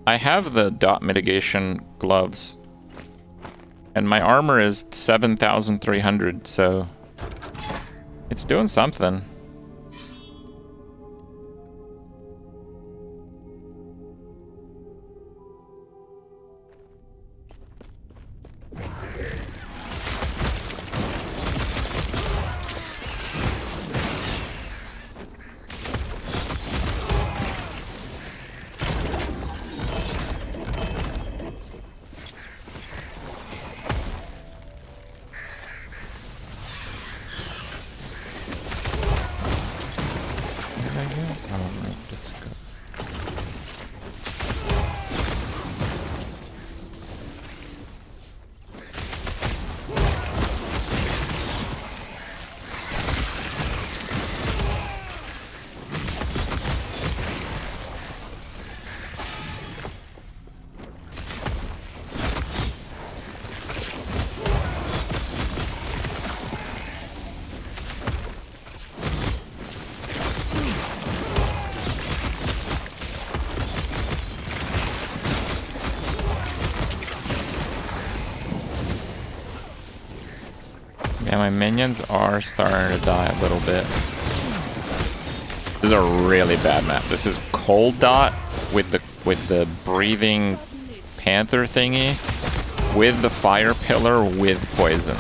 I have the dot mitigation gloves, and my armor is 7,300, so it's doing something. Yeah, my minions are starting to die a little bit. This is a really bad map. This is Cold Dot with the breathing panther thingy, with the fire pillar, with poison.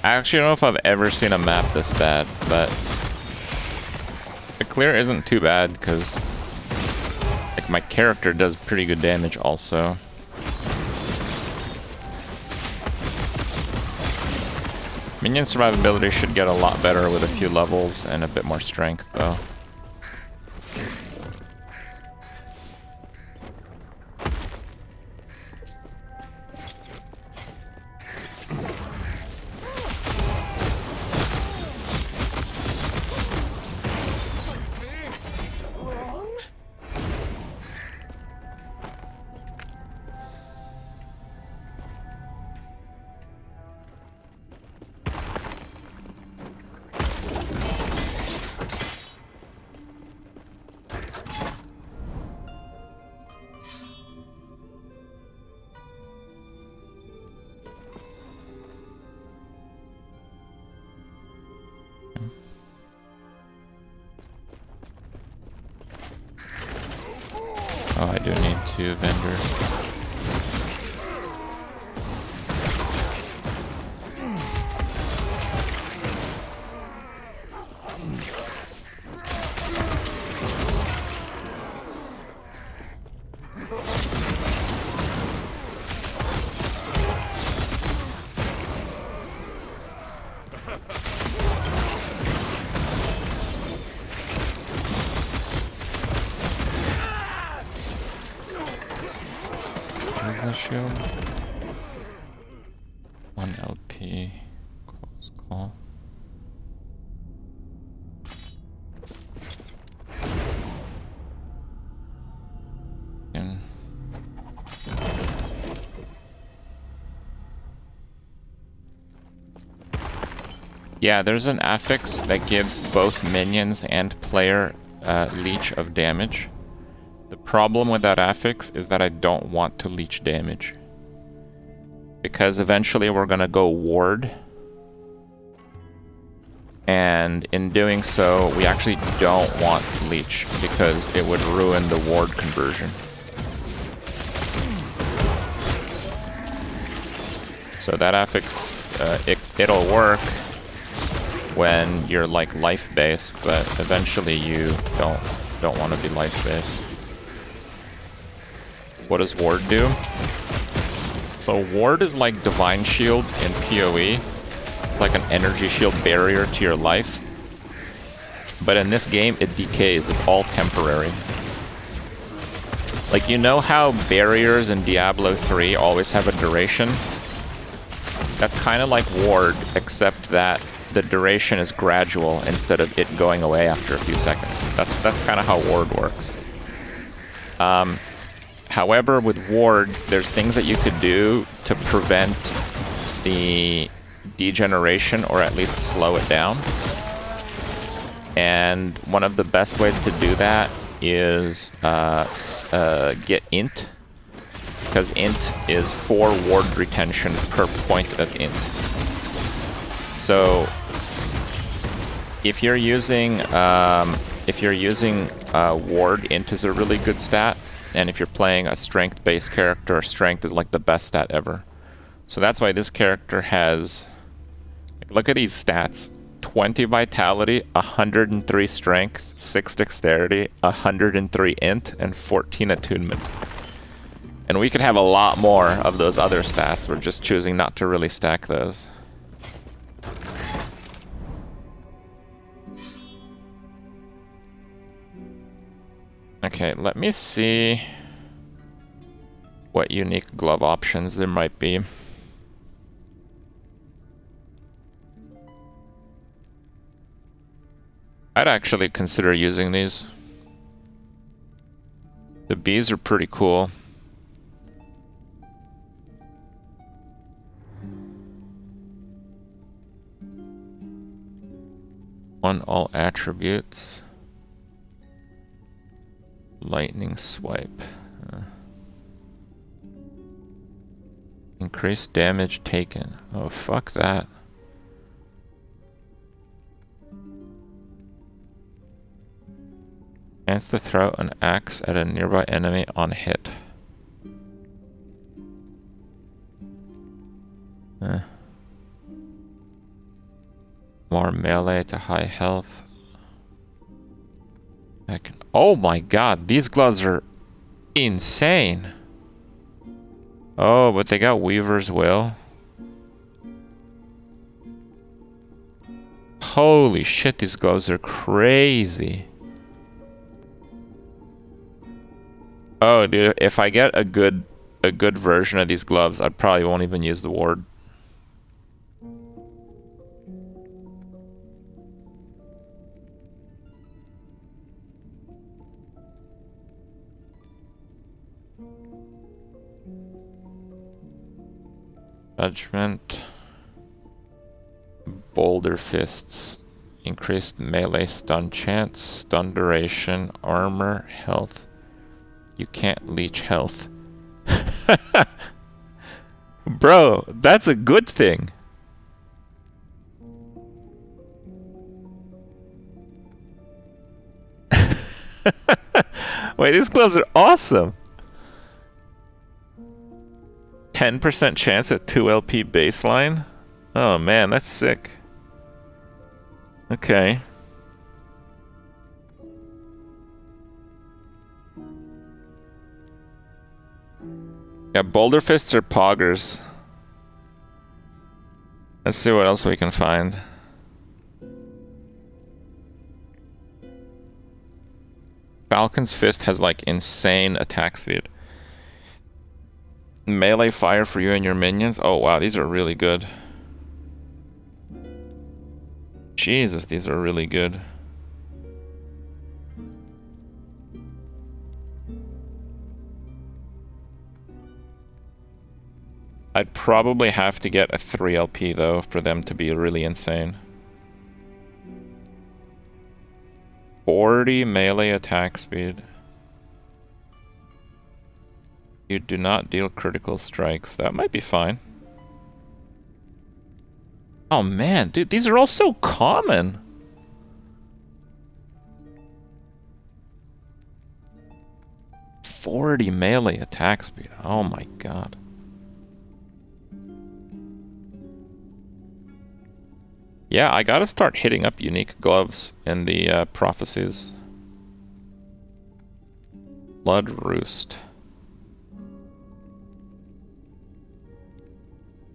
I actually don't know if I've ever seen a map this bad, but the clear isn't too bad because like my character does pretty good damage also. Minion survivability should get a lot better with a few levels and a bit more strength, though. Oh, I do need 2 vendors. Shield. 1 LP. Close call. Yeah, there's an affix that gives both minions and player leech of damage. The problem with that affix is that I don't want to leech damage. Because eventually we're gonna go ward. And in doing so, we actually don't want leech because it would ruin the ward conversion. So that affix, it'll work when you're like life-based, but eventually you don't want to be life-based. What does ward do? So ward is like divine shield in PoE. It's like an energy shield barrier to your life. But in this game, it decays. It's all temporary. Like, you know how barriers in Diablo 3 always have a duration? That's kind of like ward, except that the duration is gradual instead of it going away after a few seconds. That's kind of how ward works. However, with ward, there's things that you could do to prevent the degeneration, or at least slow it down. And one of the best ways to do that is get int, because int is 4 ward retention per point of int. So if you're using ward, int is a really good stat, and if you're playing a strength-based character, strength is like the best stat ever. So that's why this character has, look at these stats: 20 vitality, 103 strength, 6 dexterity, 103 int, and 14 attunement. And we could have a lot more of those other stats. We're just choosing not to really stack those. Okay, let me see what unique glove options there might be. I'd actually consider using these. The bees are pretty cool. On all attributes. Lightning swipe. Increased damage taken. Oh, fuck that. Chance to throw an axe at a nearby enemy on hit. More melee to high health. Oh my god, these gloves are insane. Oh, but they got Weaver's Will. Holy shit, these gloves are crazy. Oh, dude, if I get a good version of these gloves, I probably won't even use the ward. Judgment. Boulder Fists. Increased melee stun chance, stun duration, armor, health. You can't leech health. Bro, that's a good thing. Wait, these gloves are awesome. 10% chance at 2 LP baseline? Oh man, that's sick. Okay. Yeah, Boulder Fists are poggers. Let's see what else we can find. Falcon's Fist has like insane attack speed. Melee fire for you and your minions. Oh wow, these are really good. Jesus, these are really good. I'd probably have to get a 3 LP though for them to be really insane. 40 melee attack speed. You do not deal critical strikes. That might be fine. Oh man, dude, these are all so common. .40 melee attack speed. Oh my god. Yeah, I gotta start hitting up unique gloves in the prophecies. Blood Roost.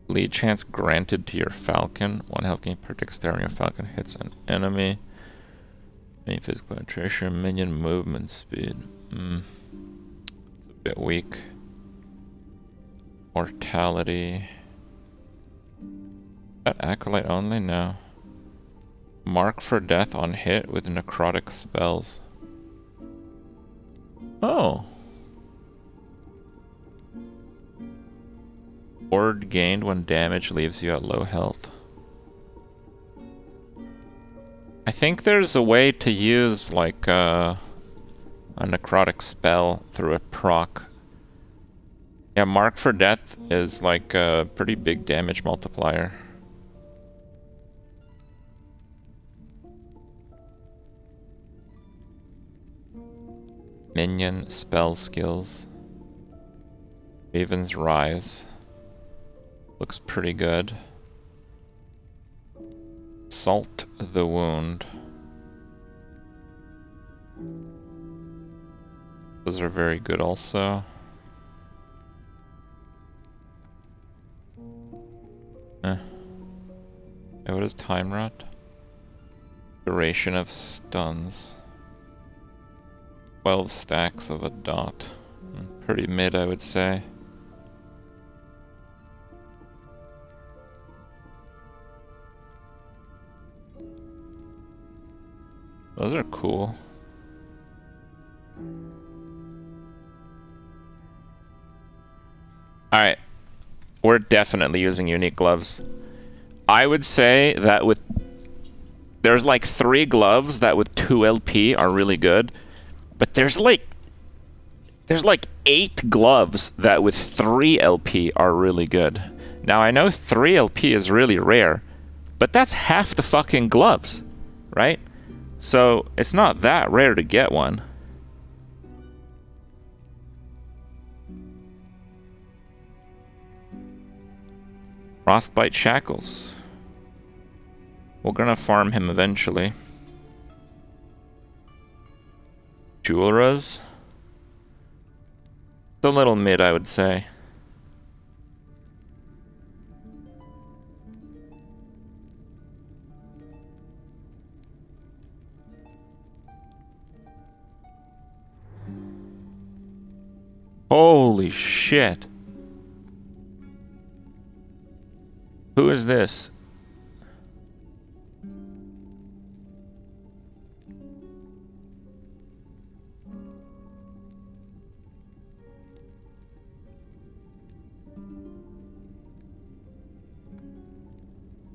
Lead chance granted to your falcon. 1 health gain per dexterity when your falcon hits an enemy. Main physical penetration, minion movement speed. It's a bit weak. Mortality. That acolyte only? No. Mark for death on hit with necrotic spells. Oh. Ward gained when damage leaves you at low health. I think there's a way to use like a necrotic spell through a proc. Yeah, Mark for Death is like a pretty big damage multiplier. Minion spell skills. Raven's Rise. Looks pretty good. Salt the Wound. Those are very good also. Yeah, what is Time Rot? Duration of stuns. 12 stacks of a dot. Pretty mid, I would say. Those are cool. Alright. We're definitely using unique gloves. I would say that with... There's like 3 gloves that with 2 LP are really good. But there's like 8 gloves that with 3 LP are really good. Now I know 3 LP is really rare, but that's half the fucking gloves, right? So it's not that rare to get one. Frostbite Shackles. We're gonna farm him eventually. Jewelras. It's a little mid, I would say. Holy shit. Who is this?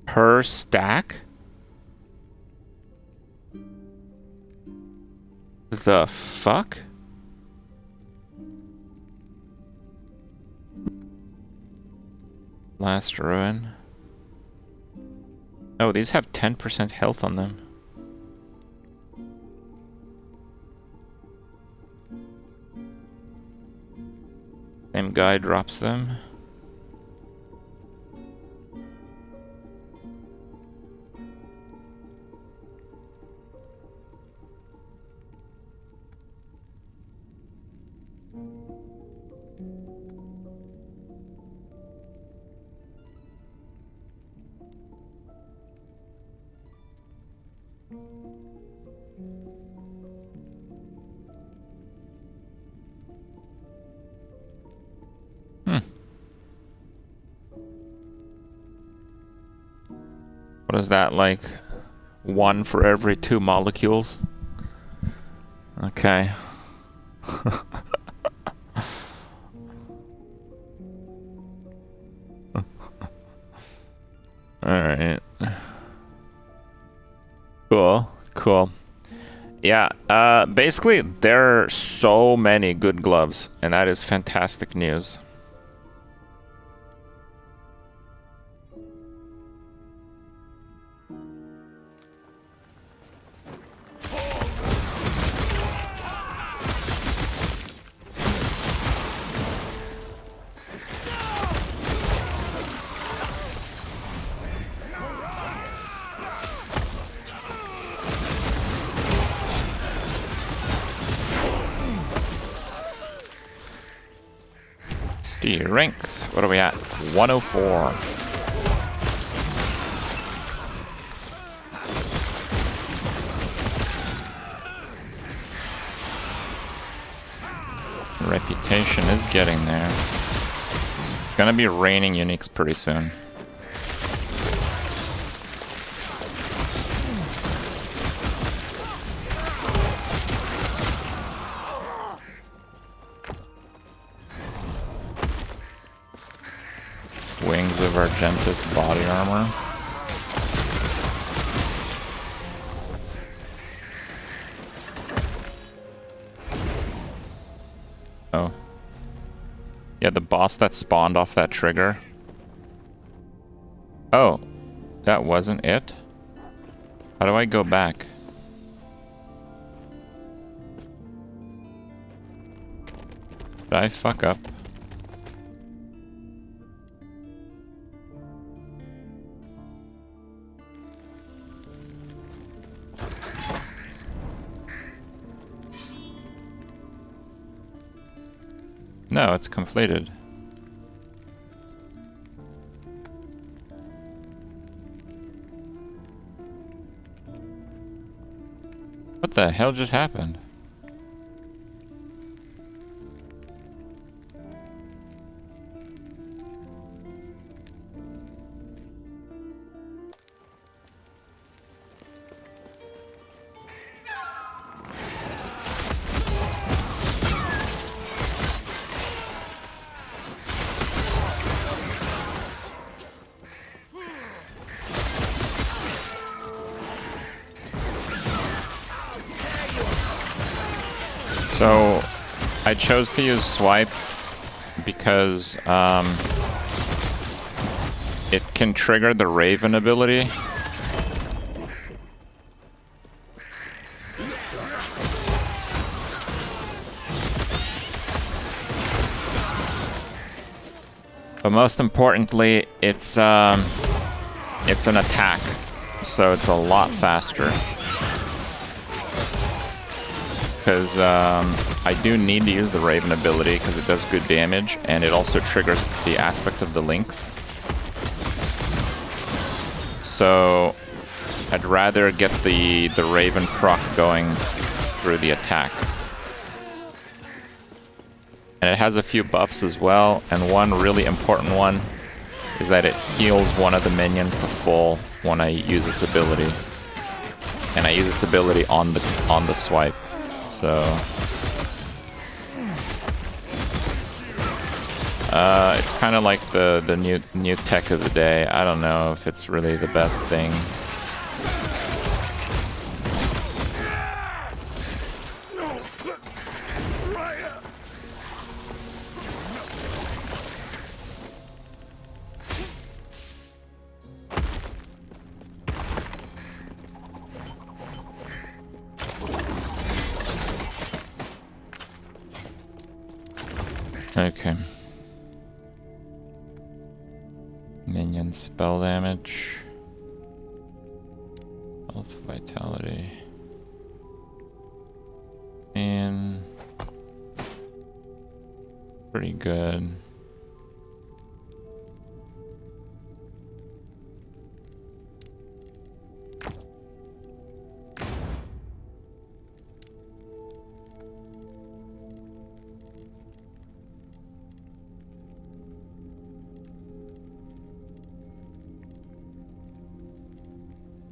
Per stack? The fuck? Last ruin. Oh, these have 10% health on them. Same guy drops them. What is that, like 1 for every 2 molecules? Okay. Alright. Cool. Yeah, basically there are so many good gloves, and that is fantastic news. Strength. What are we at? 104. Reputation is getting there. It's gonna be raining uniques pretty soon. Wings of Argentus body armor. Oh. Yeah, the boss that spawned off that trigger. Oh, that wasn't it? How do I go back? Did I fuck up? No, it's completed. What the hell just happened? So, I chose to use swipe because it can trigger the Raven ability. But most importantly, it's an attack, so it's a lot faster. Because I do need to use the Raven ability because it does good damage, and it also triggers the aspect of the links. So I'd rather get the Raven proc going through the attack. And it has a few buffs as well, and one really important one is that it heals one of the minions to full when I use its ability. And I use its ability on the swipe. So it's kind of like the new tech of the day. I don't know if it's really the best thing. Okay. Minion spell damage. Health, vitality. And pretty good.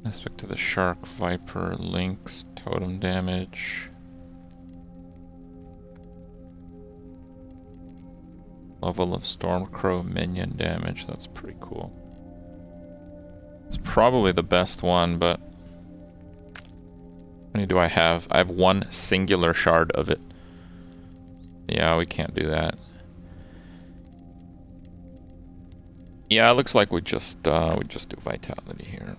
Aspect to the shark, viper, lynx, totem damage. Level of Stormcrow minion damage, that's pretty cool. It's probably the best one, but how many do I have? I have one singular shard of it. Yeah, we can't do that. Yeah, it looks like we just do vitality here.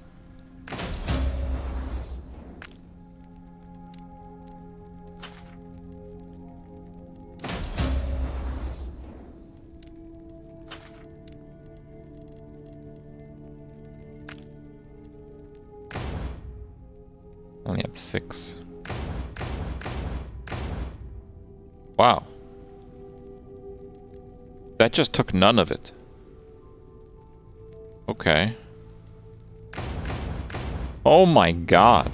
Only have 6. Wow. That just took none of it. Okay. Oh my god.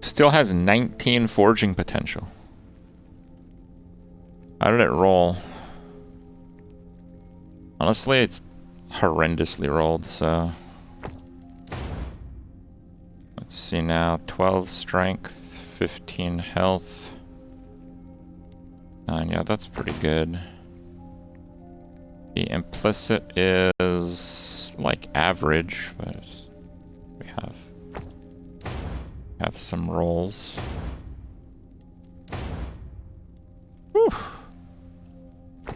Still has 19 forging potential. How did it roll? Honestly, it's horrendously rolled, so let's see now. 12 strength, 15 health. 9, yeah, that's pretty good. The implicit is like average, but we have Have some rolls. Whew.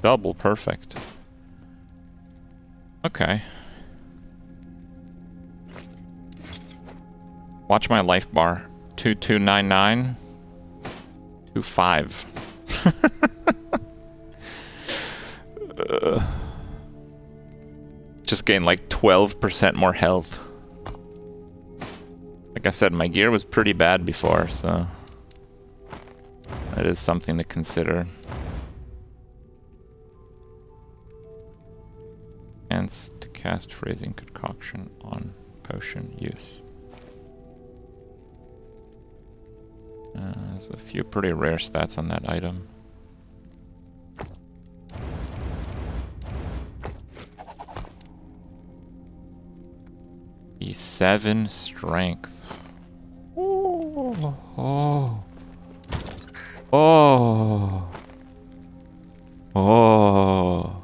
Double perfect. Okay. Watch my life bar. 2299. 25. Just gained like 12% more health. Like I said, my gear was pretty bad before, so that is something to consider. Chance to cast Phrasing Concoction on potion use. There's a few pretty rare stats on that item. E7 strength. Oh, oh, oh, oh.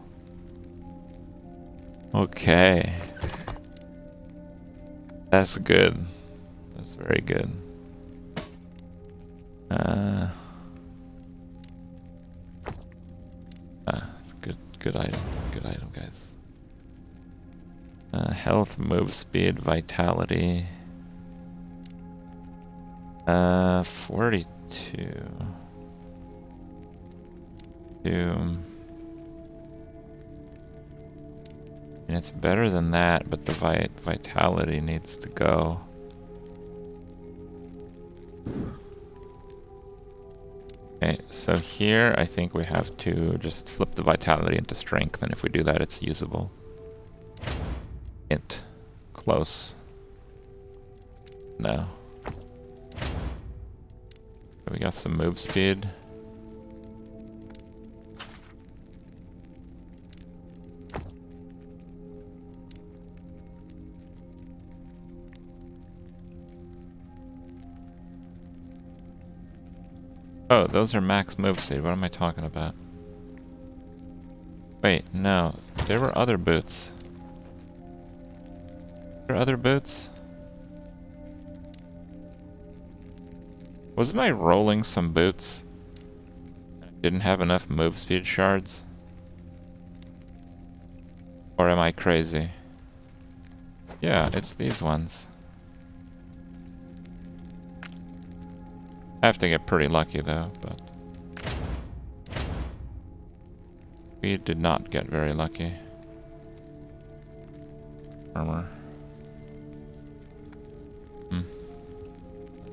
Okay. That's good. That's very good. It's a good item. Good item, guys. Health, move speed, vitality. 42. And it's better than that, but the vitality needs to go. Okay, so here I think we have to just flip the vitality into strength, and if we do that, it's usable. Int. Close. No. We got some move speed. Oh, those are max move speed. What am I talking about? Wait, no. There were other boots. There are other boots? Wasn't I rolling some boots? I didn't have enough move speed shards? Or am I crazy? Yeah, it's these ones. I have to get pretty lucky though, but we did not get very lucky. Armor.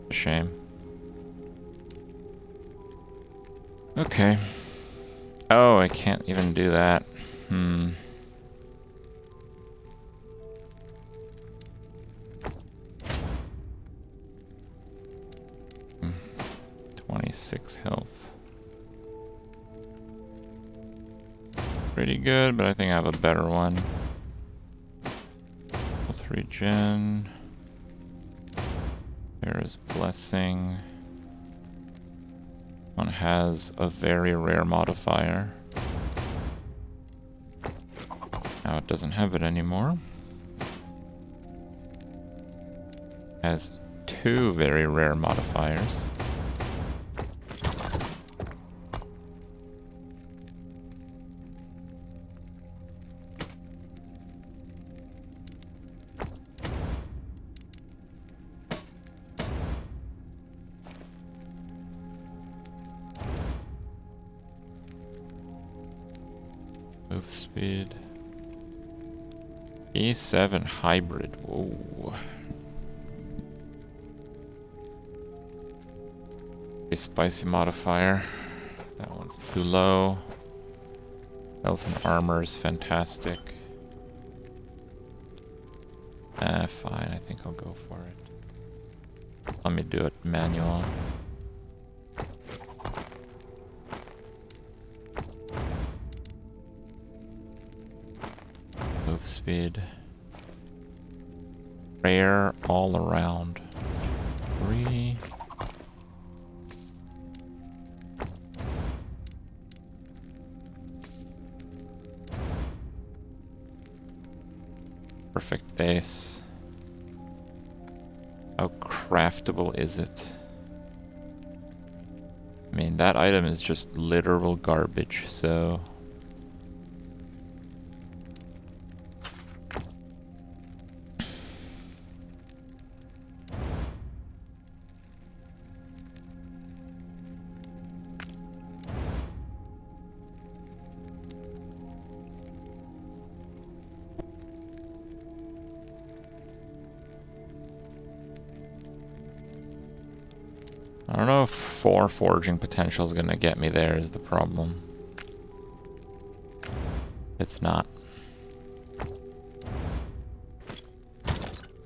A shame. Okay. Oh, I can't even do that. 26 health. Pretty good, but I think I have a better one. Level 3 gen. There's Blessing. One has a very rare modifier. Now it doesn't have it anymore. Has 2 very rare modifiers. Move speed. E7 hybrid. Whoa. Pretty spicy modifier. That one's too low. Health and armor is fantastic. Fine, I think I'll go for it. Let me do it manual. Move speed. Rare all around. 3. Perfect base. How craftable is it? I mean, that item is just literal garbage, so... I don't know if 4 forging potential is gonna get me there is the problem. It's not.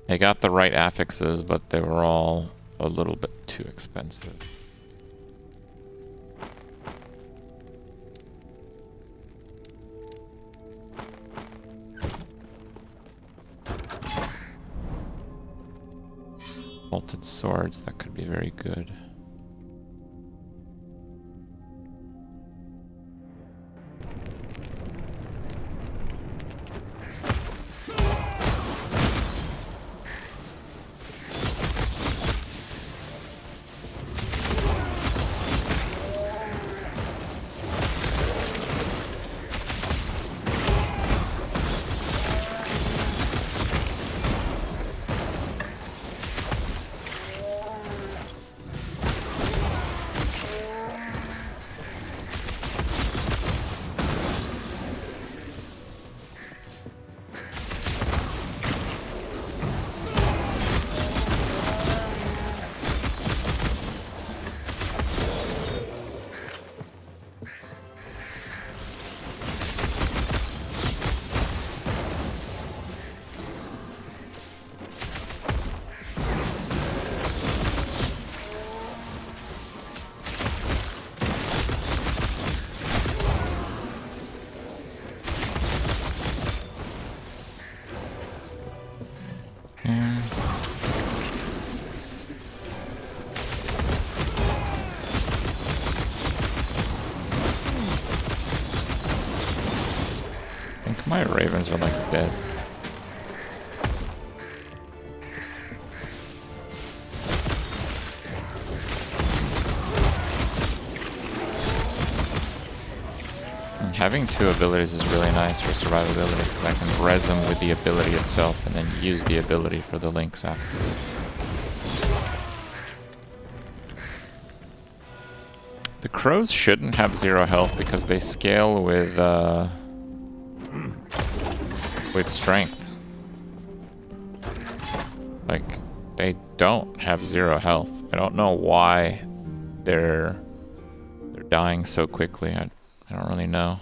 I got the right affixes, but they were all a little bit too expensive. Bolted swords, that could be very good. My ravens are like dead. And having 2 abilities is really nice for survivability, because I can res them with the ability itself and then use the ability for the links afterwards. The crows shouldn't have 0 health because they scale with strength. Like, they don't have 0 health. I don't know why they're dying so quickly. I don't really know.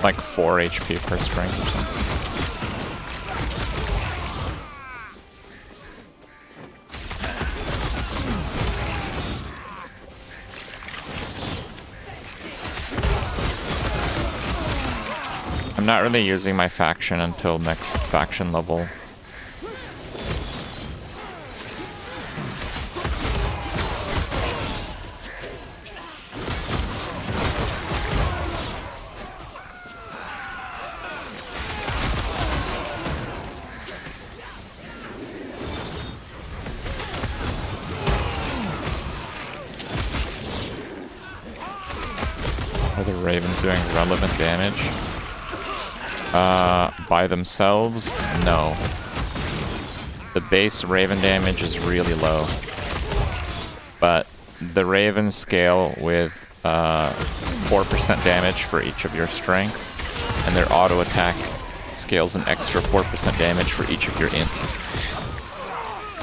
Like 4 HP per strength or something. I'm not really using my faction until next faction level. Are the ravens doing relevant damage? By themselves, no. The base raven damage is really low. But the ravens scale with 4% damage for each of your strength, and their auto attack scales an extra 4% damage for each of your int.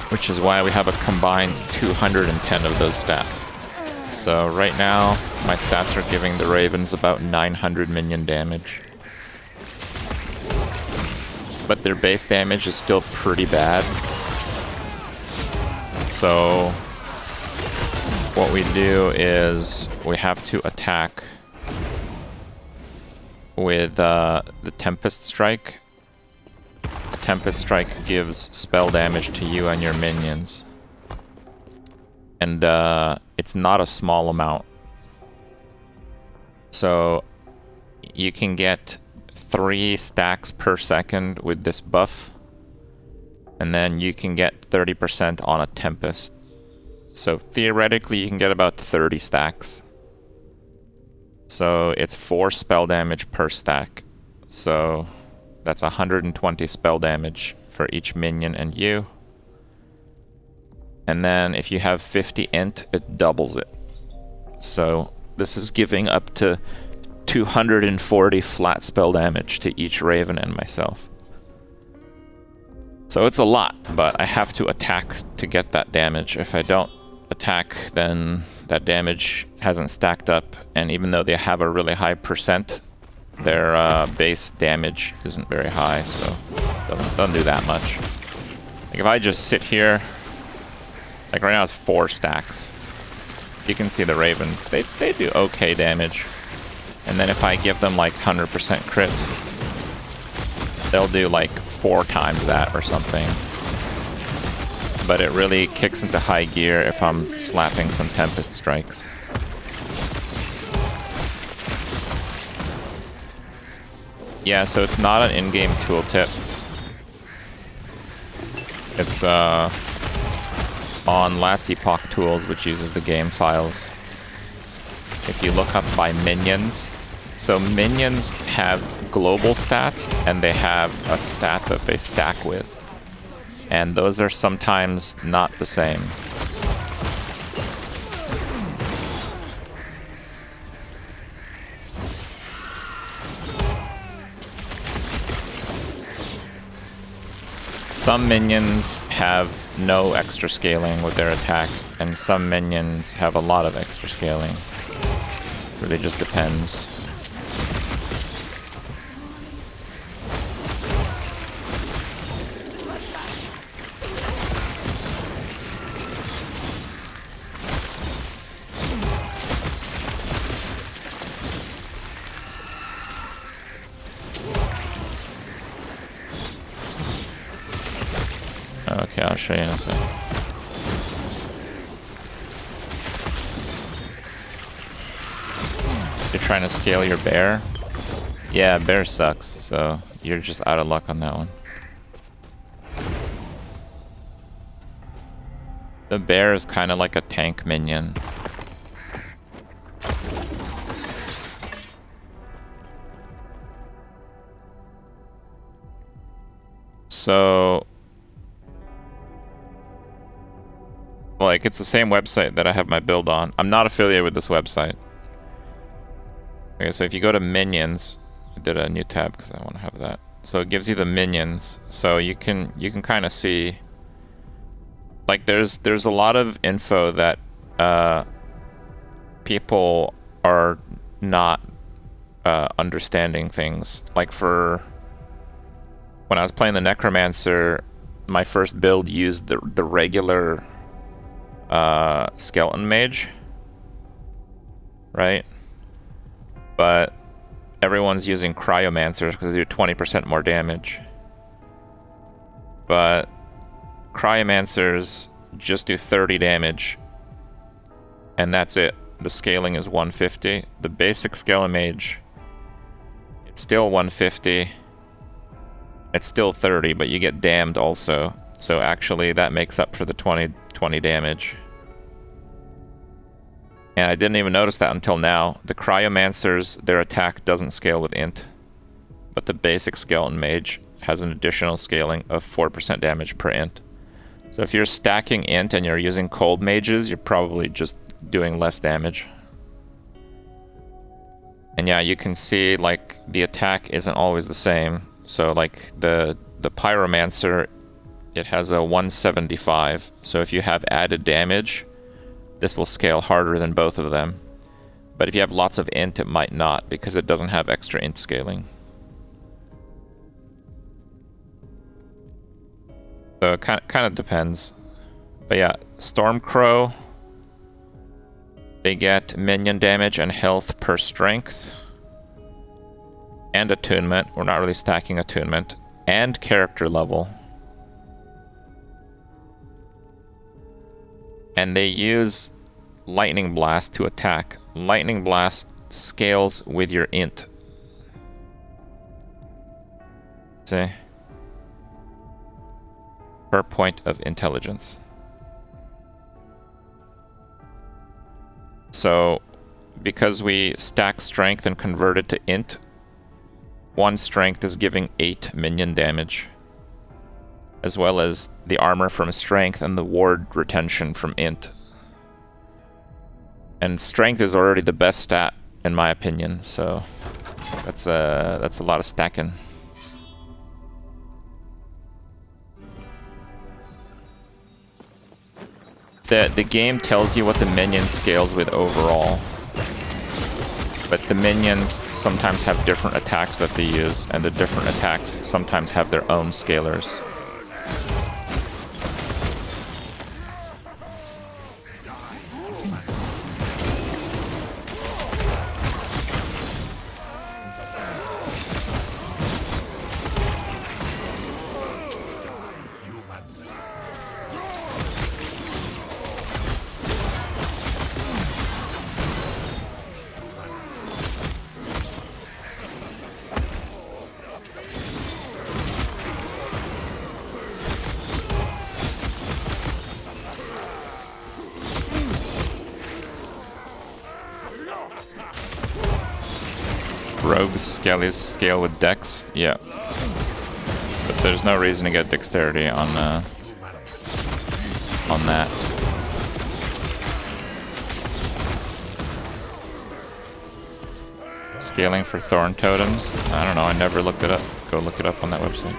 Which is why we have a combined 210 of those stats. So right now, my stats are giving the ravens about 900 minion damage. But their base damage is still pretty bad. So what we do is we have to attack with the Tempest Strike. Tempest Strike gives spell damage to you and your minions. And it's not a small amount. So you can get 3 stacks per second with this buff. And then you can get 30% on a Tempest. So theoretically you can get about 30 stacks. So it's 4 spell damage per stack. So that's 120 spell damage for each minion and you. And then if you have 50 int, it doubles it. So this is giving up to 240 flat spell damage to each Raven and myself. So it's a lot, but I have to attack to get that damage. If I don't attack, then that damage hasn't stacked up, and even though they have a really high percent, their base damage isn't very high, so doesn't do that much. Like if I just sit here, like right now it's 4 stacks. You can see the Ravens, they do okay damage. And then if I give them like 100% crit, they'll do like 4 times that or something. But it really kicks into high gear if I'm slapping some Tempest Strikes. Yeah, so it's not an in-game tooltip. It's on Last Epoch Tools, which uses the game files. If you look up by minions, so minions have global stats, and they have a stat that they stack with. And those are sometimes not the same. Some minions have no extra scaling with their attack, and some minions have a lot of extra scaling. It really just depends. Okay, I'll show you in a sec. You're trying to scale your bear? Yeah, bear sucks, so you're just out of luck on that one. The bear is kind of like a tank minion. So like, it's the same website that I have my build on. I'm not affiliated with this website. Okay, so if you go to Minions, I did a new tab because I want to have that. So it gives you the minions. So you can kind of see, like, there's a lot of info that people are not understanding things. Like for when I was playing the Necromancer, my first build used the regular skeleton mage, right? But everyone's using cryomancers because they do 20% more damage. But cryomancers just do 30 damage, and that's it. The scaling is 150. The basic skeleton mage, it's still 150. It's still 30, but you get damned also. So actually that makes up for the 20 damage. And I didn't even notice that until now. The cryomancers, their attack doesn't scale with int, but the basic skeleton mage has an additional scaling of 4% damage per int. So if you're stacking int and you're using cold mages, you're probably just doing less damage. And yeah, you can see like the attack isn't always the same. So like the pyromancer, it has a 175. So if you have added damage, this will scale harder than both of them. But if you have lots of int, it might not, because it doesn't have extra int scaling. So it kind of depends. But yeah, Stormcrow, they get minion damage and health per strength. and attunement. We're not really stacking attunement. And character level. And they use Lightning Blast to attack. Lightning Blast scales with your int. See? Per point of intelligence. So, because we stack strength and convert it to int, 1 strength is giving 8 minion damage. As well as the armor from strength and the ward retention from int. And strength is already the best stat, in my opinion, so that's a lot of stacking. The game tells you what the minion scales with overall. But the minions sometimes have different attacks that they use, and the different attacks sometimes have their own scalars. Rogues scale with dex? Yeah. But there's no reason to get dexterity on that. Scaling for thorn totems? I don't know, I never looked it up. Go look it up on that website.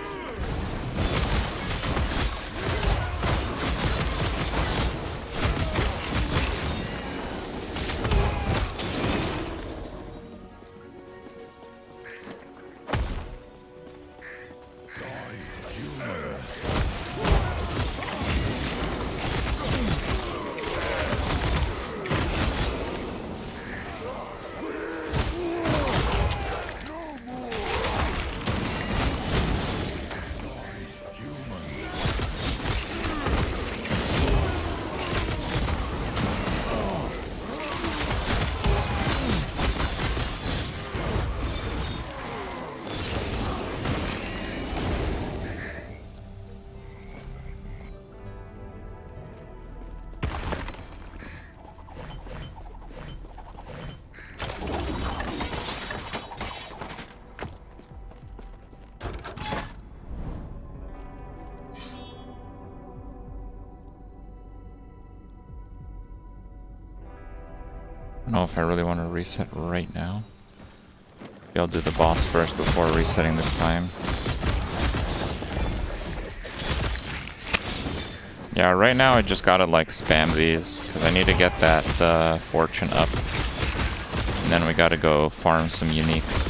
I don't know if I really want to reset right now. Maybe I'll do the boss first before resetting this time. Yeah, right now I just gotta like spam these, because I need to get that fortune up. And then we gotta go farm some uniques.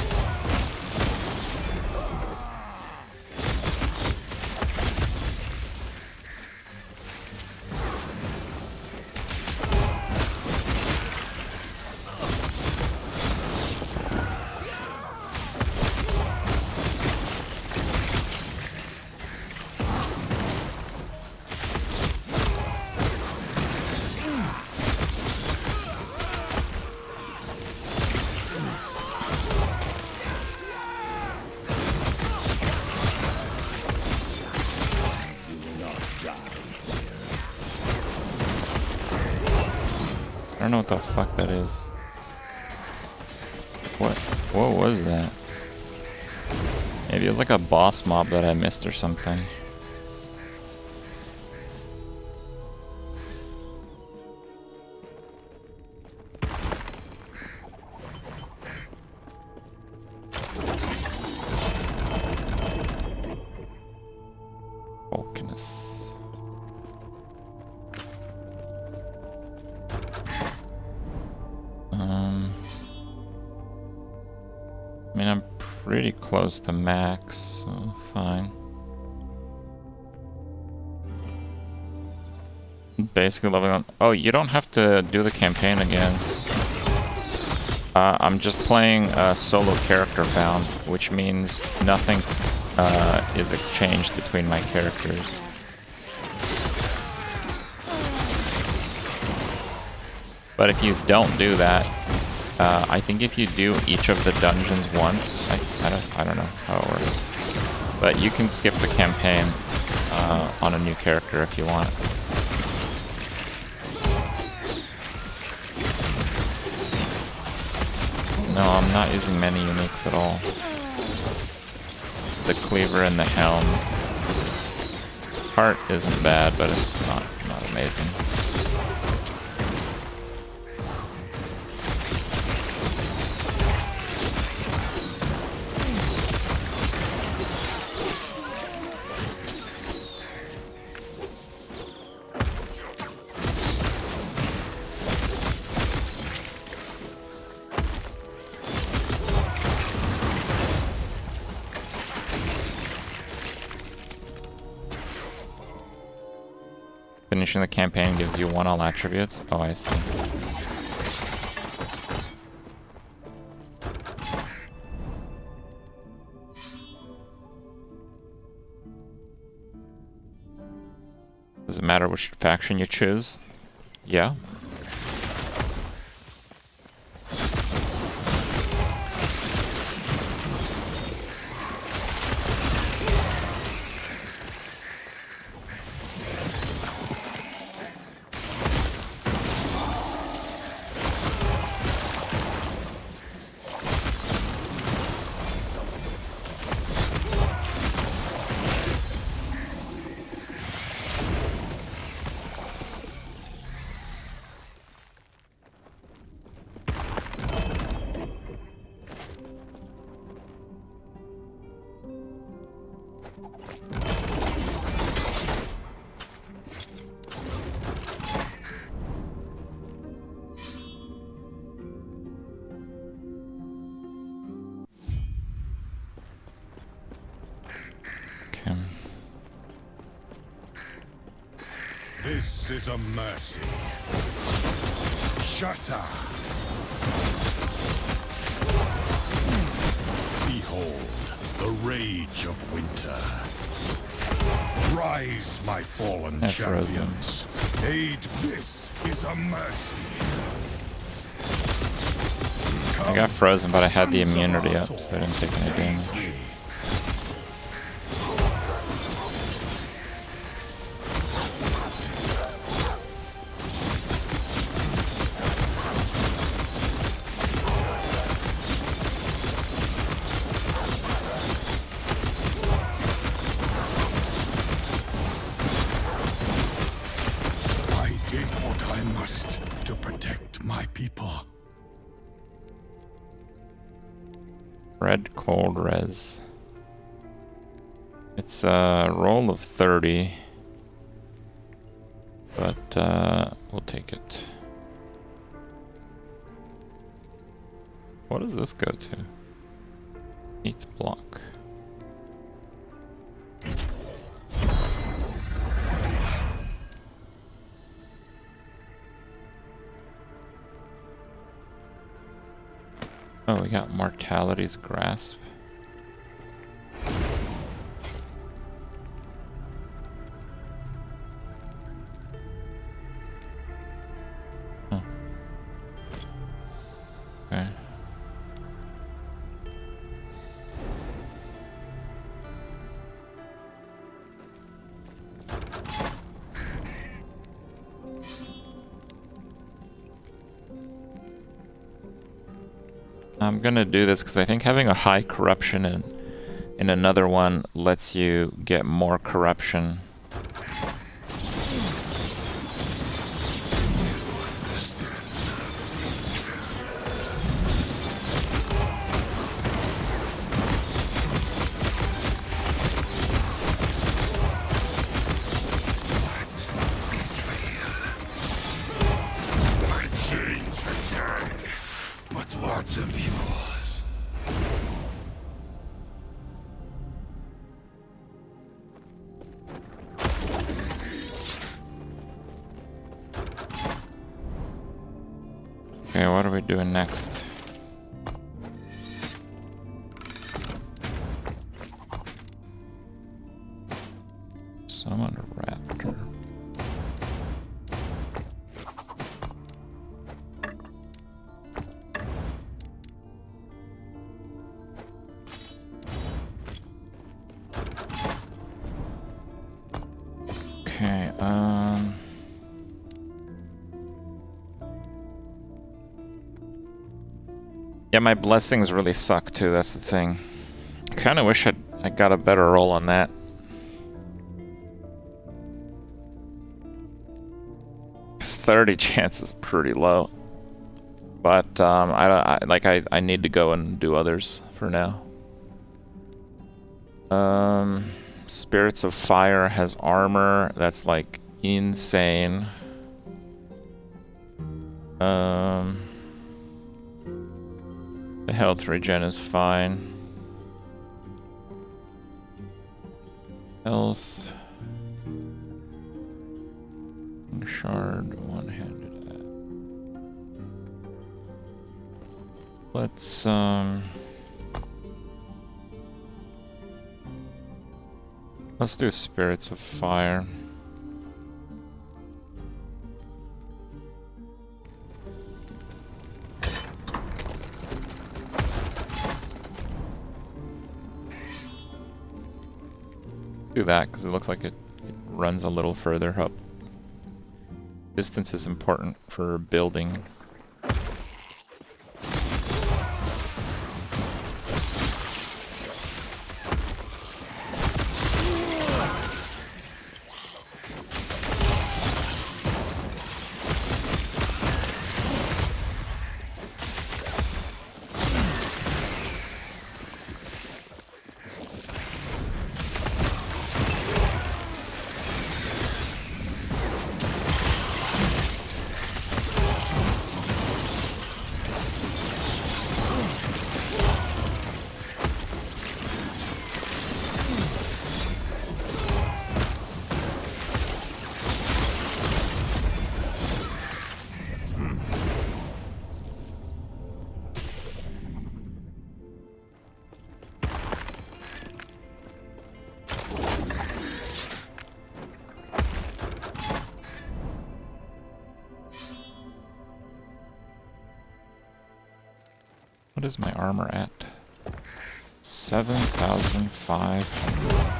I don't know what the fuck that is. What was that? Maybe it was like a boss mob that I missed or something. I mean, I'm pretty close to max, so fine. Basically leveling up. Oh, you don't have to do the campaign again. I'm just playing a solo character found, which means nothing is exchanged between my characters. But if you don't do that, I think if you do each of the dungeons once, I don't know how it works. But you can skip the campaign on a new character if you want. No, I'm not using many uniques at all. The cleaver and the helm. Heart isn't bad, but it's not amazing. Finishing the campaign gives you 1 all attributes. Oh, I see. Does it matter which faction you choose? Yeah. This is a mercy. Shatter. Behold the rage of winter. Rise, my fallen champions. Aid, this is a mercy. I got frozen, but I had the immunity up, so I didn't take any damage. Red cold res. It's a roll of 30, but we'll take it. What does this go to? Eat block. Oh, we got Mortality's Grasp. Huh. Okay. I'm gonna do this because I think having a high corruption in another one lets you get more corruption. Okay, what are we doing next? Summon a raptor. Okay, yeah, my blessings really suck too, that's the thing. I kinda wish I got a better roll on that. 30 chance is pretty low. But I need to go and do others for now. Spirits of Fire has armor. That's like insane. The health regen is fine. Health. Shard, one-handed. Let's do Spirits of Fire. Do that because it looks like it runs a little further up. Distance is important for building. What is my armor at? 7,500.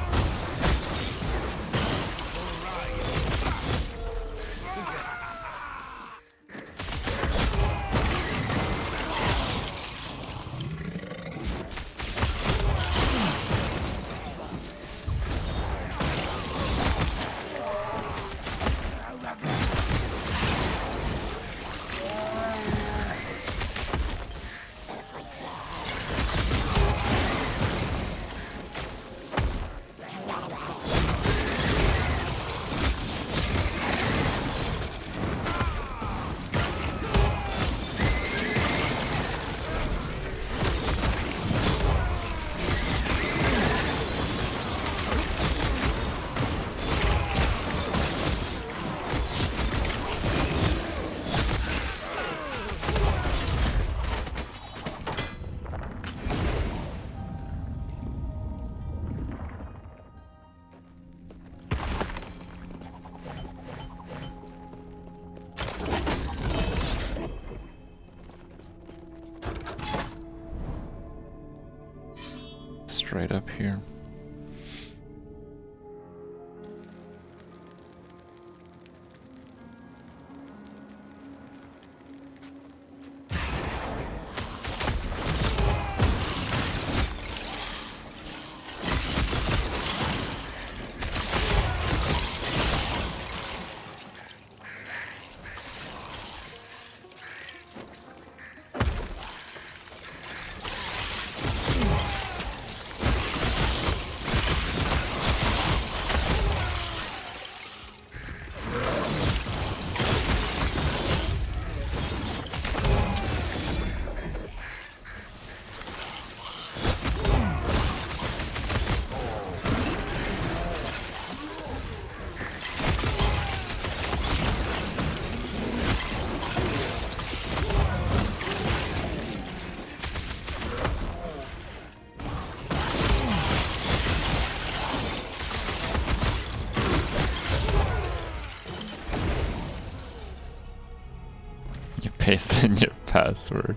Straight up here. paste in your password.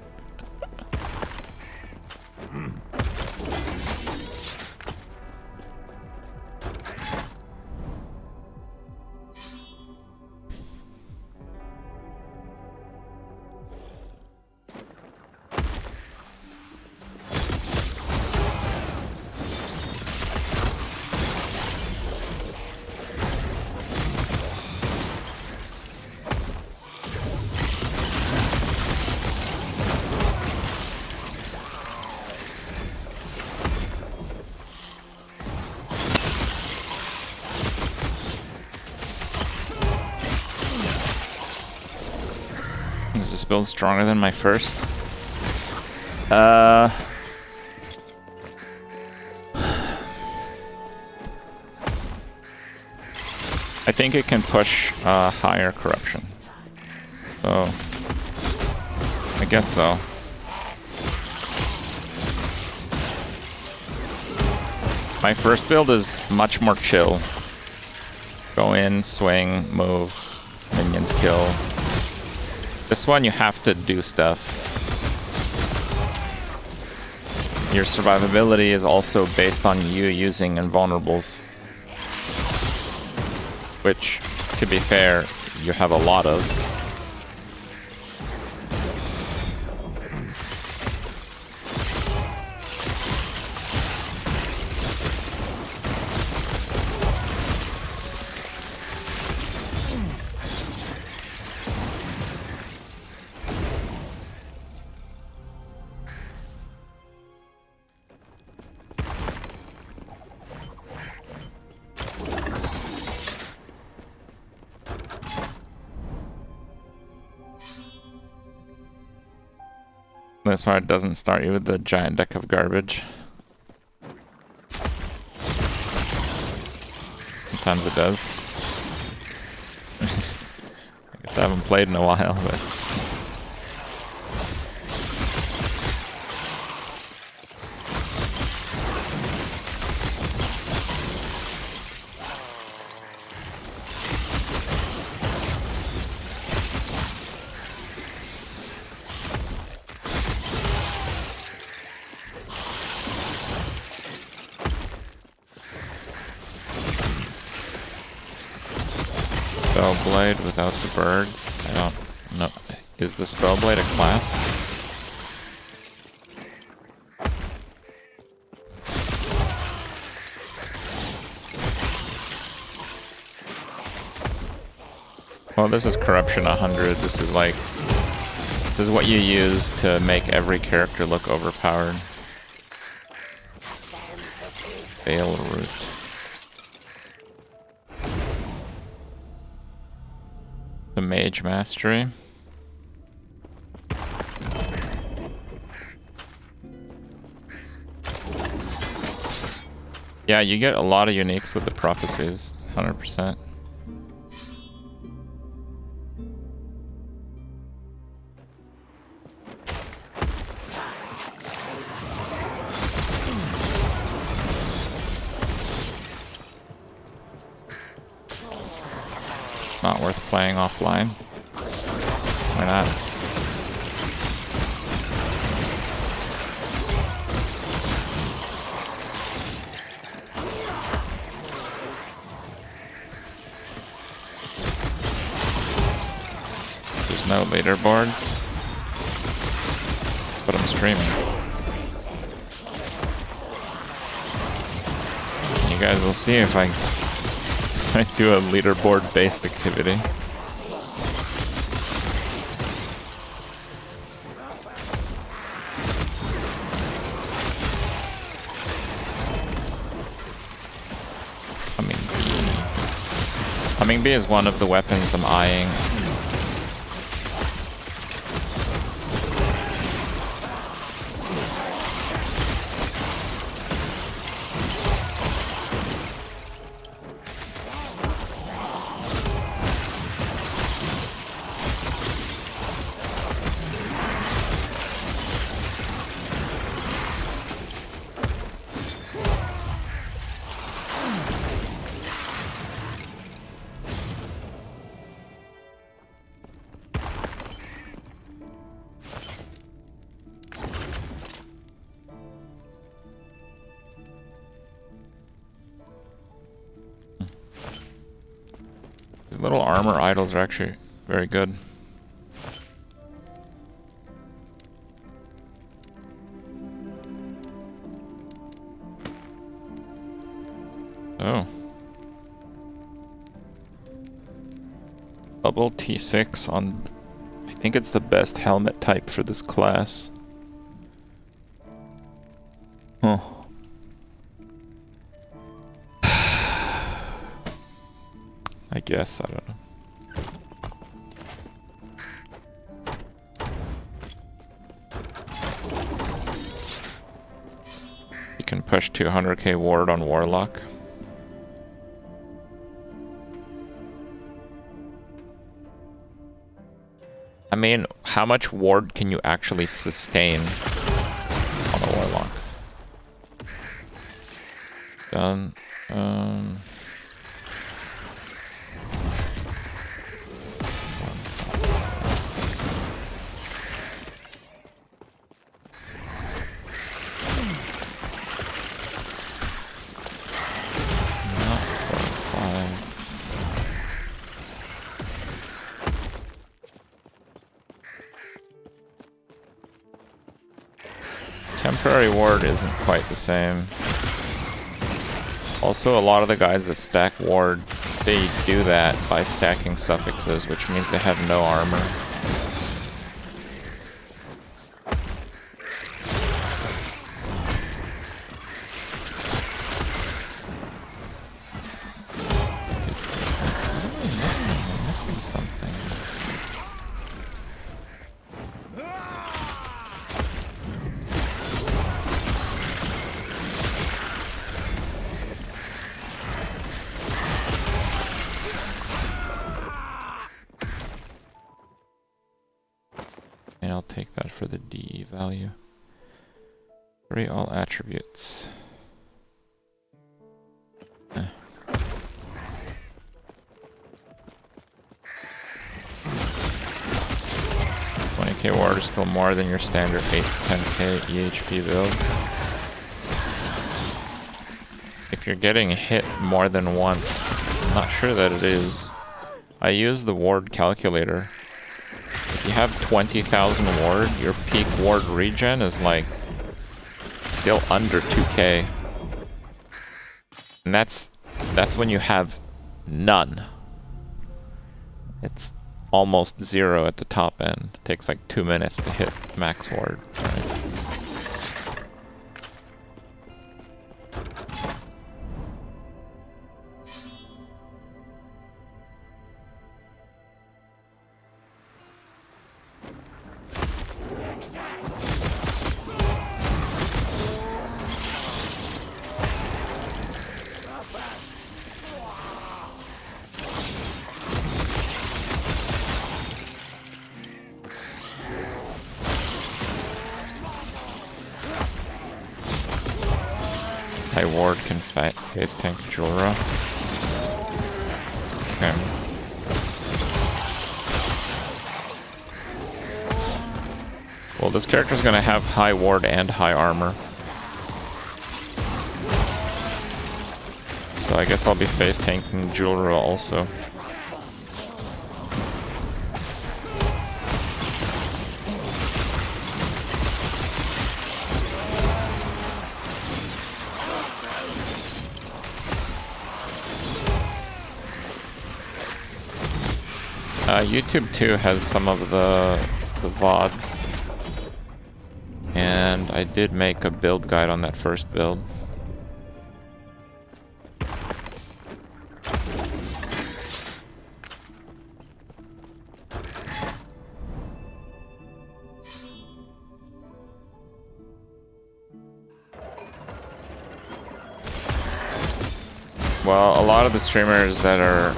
Is this build stronger than my first? I think it can push higher corruption. So, I guess so. My first build is much more chill. Go in, swing, move, minions kill. This one you have to do stuff. Your survivability is also based on you using invulnerables. Which, to be fair, you have a lot of. This part doesn't start you with the giant deck of garbage. Sometimes it does. I guess I haven't played in a while, but... Spellblade without the birds. I don't know. Is the Spellblade a class? Well, this is Corruption 100. This is like... This is what you use to make every character look overpowered. Veil Root. The Mage Mastery. Yeah, you get a lot of uniques with the prophecies, 100%. Not worth playing offline. Why not? There's no leaderboards, but I'm streaming. You guys will see if I do a leaderboard-based activity. Humming bee is one of the weapons I'm eyeing. little armor idols are actually very good. Oh. Double T6 on... I think it's the best helmet type for this class. Huh. I guess, I don't know. You can push 200k ward on Warlock. I mean, how much ward can you actually sustain on a Warlock? Done. Temporary ward isn't quite the same. Also, a lot of the guys that stack ward, they do that by stacking suffixes, which means they have no armor. I'm missing something. And I'll take that for the D value. Free all attributes. 20k ward is still more than your standard 8 to 10k EHP build. If you're getting hit more than once, I'm not sure that it is. I use the ward calculator. If you have 20,000 ward, your peak ward regen is like still under 2k. And that's when you have none. It's almost 0 at the top end. It takes like 2 minutes to hit max ward, right? High ward can face tank Jorah. Okay. Well, this character's gonna have high ward and high armor. So I guess I'll be face tanking Jorah also. YouTube too has some of the VODs, and I did make a build guide on that first build. Well, a lot of the streamers that are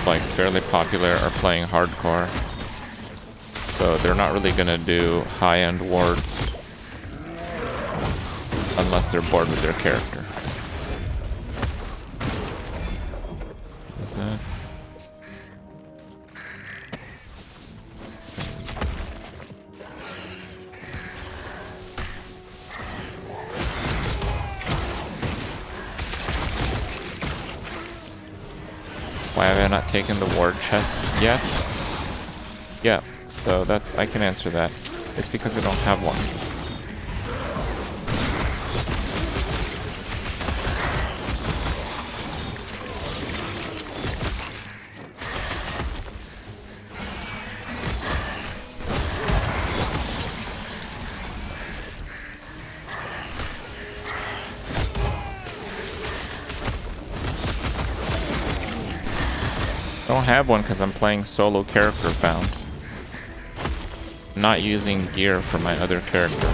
like fairly popular are playing hardcore, so they're not really gonna do high-end ward unless they're bored with their character. What was that? Why have I not taken the ward chest yet? Yeah, so that's, I can answer that. It's because I don't have one. I don't have one because I'm playing solo character found. Not using gear for my other character.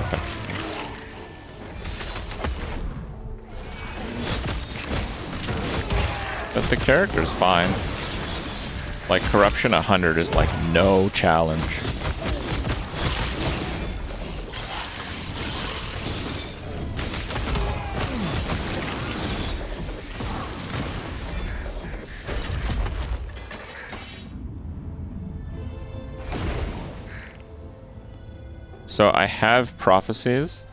But the character's fine. Like, Corruption 100 is like no challenge. So I have prophecies,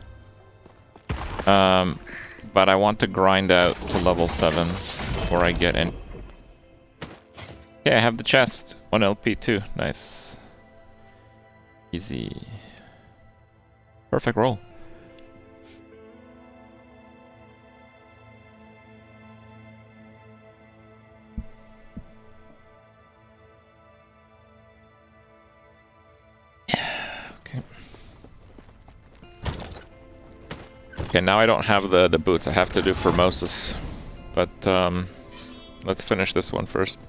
but I want to grind out to level 7 before I get in. Yeah, I have the chest. 1 LP too. Nice. Easy. Perfect roll. Okay. Okay, now I don't have the boots. I have to do Formosus. But let's finish this one first.